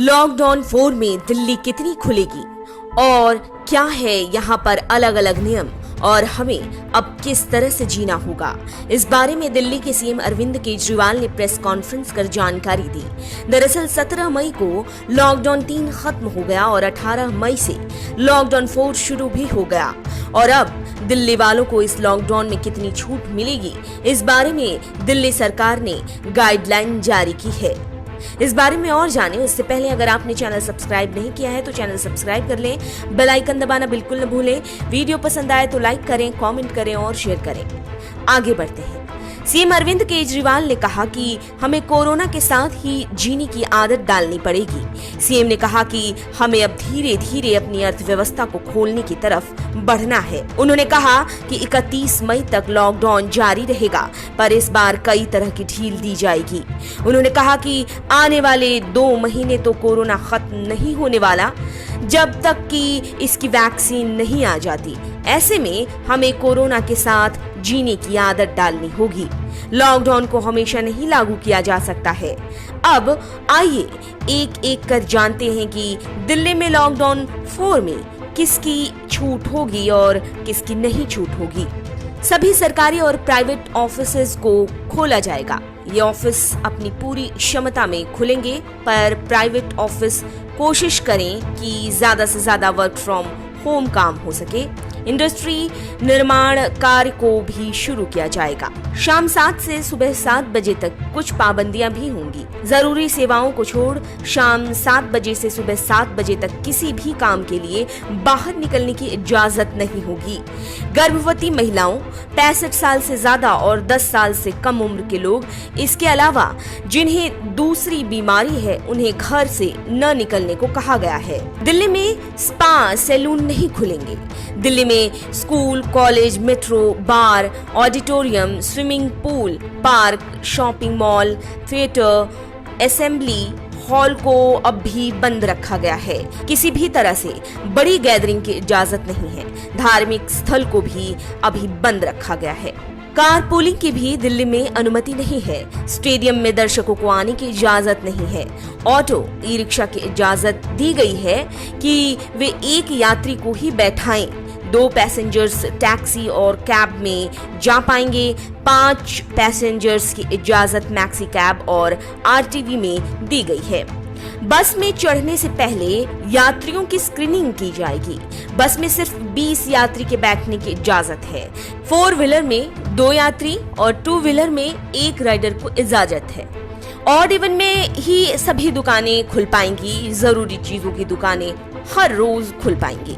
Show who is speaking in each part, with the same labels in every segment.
Speaker 1: Lockdown 4 में दिल्ली कितनी खुलेगी और क्या है यहाँ पर अलग अलग नियम और हमें अब किस तरह से जीना होगा, इस बारे में दिल्ली के सीएम अरविंद केजरीवाल ने प्रेस कॉन्फ्रेंस कर जानकारी दी। दरअसल 17 मई को लॉकडाउन 3 खत्म हो गया और 18 मई से लॉकडाउन 4 शुरू भी हो गया और अब दिल्ली वालों को इस लॉकडाउन में कितनी छूट मिलेगी, इस बारे में दिल्ली सरकार ने गाइडलाइन जारी की है। इस बारे में और जानें उससे पहले अगर आपने चैनल सब्सक्राइब नहीं किया है तो चैनल सब्सक्राइब कर लें, बेल आइकन दबाना बिल्कुल न भूलें। वीडियो पसंद आए तो लाइक करें, कमेंट करें और शेयर करें। आगे बढ़ते हैं। सीएम अरविंद केजरीवाल ने कहा कि हमें कोरोना के साथ ही जीने की आदत डालनी पड़ेगी। सीएम ने कहा कि हमें अब धीरे धीरे अपनी अर्थव्यवस्था को खोलने की तरफ बढ़ना है। उन्होंने कहा कि 31 मई तक लॉकडाउन जारी रहेगा, पर इस बार कई तरह की ढील दी जाएगी। उन्होंने कहा कि आने वाले 2 महीने तो कोरोना खत्म नहीं होने वाला जब तक कि इसकी वैक्सीन नहीं आ जाती। ऐसे में हमें कोरोना के साथ जीने की आदत डालनी होगी। लॉकडाउन को हमेशा नहीं लागू किया जा सकता है। अब आइए एक एक कर जानते हैं कि दिल्ली में लॉकडाउन 4 में किसकी छूट होगी और किसकी नहीं छूट होगी। सभी सरकारी और प्राइवेट ऑफिसेज को खोला जाएगा। ये ऑफिस अपनी पूरी क्षमता में खुलेंगे, पर प्राइवेट ऑफिस कोशिश करें कि ज्यादा से ज्यादा वर्क फ्रॉम होम काम हो सके। इंडस्ट्री निर्माण कार्य को भी शुरू किया जाएगा। शाम 7 से सुबह 7 बजे तक कुछ पाबंदियां भी होंगी। जरूरी सेवाओं को छोड़ शाम 7 बजे से सुबह 7 बजे तक किसी भी काम के लिए बाहर निकलने की इजाजत नहीं होगी। गर्भवती महिलाओं, 65 साल से ज्यादा और 10 साल से कम उम्र के लोग, इसके अलावा जिन्हें दूसरी बीमारी है, उन्हें घर से न निकलने को कहा गया है। दिल्ली में स्पा, सैलून नहीं खुलेंगे। दिल्ली में school, college, metro, bar, auditorium, swimming pool, park, shopping mall, theatre, assembly hall को अब भी बंद रखा गया है। किसी भी तरह से बड़ी गैदरिंग की इजाजत नहीं है। धार्मिक स्थल को भी अभी बंद रखा गया है। कार पूलिंग की भी दिल्ली में अनुमति नहीं है। स्टेडियम में दर्शकों को आने की इजाजत नहीं है। ऑटो, ई रिक्शा की इजाजत दी गई है कि वे एक यात्री को ही बैठाएं। 2 पैसेंजर्स टैक्सी और कैब में जा पाएंगे। 5 पैसेंजर्स की इजाजत मैक्सी कैब और आरटीवी में दी गई है। बस में चढ़ने से पहले यात्रियों की स्क्रीनिंग की जाएगी। बस में सिर्फ 20 यात्री के बैठने की इजाजत है। 4 व्हीलर में 2 यात्री और 2 व्हीलर में 1 राइडर को इजाजत है। ऑड इवन में ही सभी दुकानें खुल पाएंगी। जरूरी चीजों की दुकानें हर रोज खुल पाएंगी।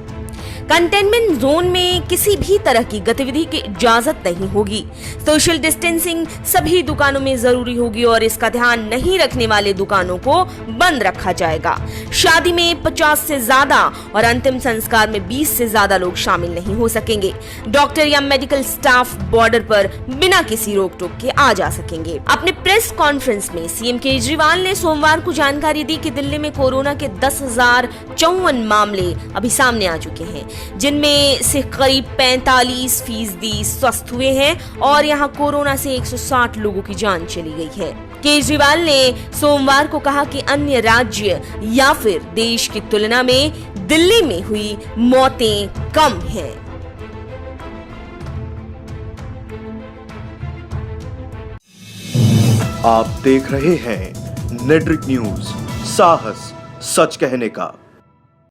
Speaker 1: कंटेनमेंट जोन में किसी भी तरह की गतिविधि की इजाजत नहीं होगी। सोशल डिस्टेंसिंग सभी दुकानों में जरूरी होगी और इसका ध्यान नहीं रखने वाले दुकानों को बंद रखा जाएगा। शादी में 50 से ज्यादा और अंतिम संस्कार में 20 से ज्यादा लोग शामिल नहीं हो सकेंगे। डॉक्टर या मेडिकल स्टाफ बॉर्डर पर बिना किसी रोक टोक के आ जा सकेंगे। अपने प्रेस कॉन्फ्रेंस में सीएम केजरीवाल ने सोमवार को जानकारी दी कि दिल्ली में कोरोना के 10,054 मामले अभी सामने आ चुके हैं, जिनमें से करीब 45% स्वस्थ हुए हैं और यहां कोरोना से 160 लोगों की जान चली गई है। केजरीवाल ने सोमवार को कहा कि अन्य राज्य या फिर देश की तुलना में दिल्ली में हुई मौतें कम हैं।
Speaker 2: आप देख रहे हैं नेटरिक न्यूज, साहस सच कहने का।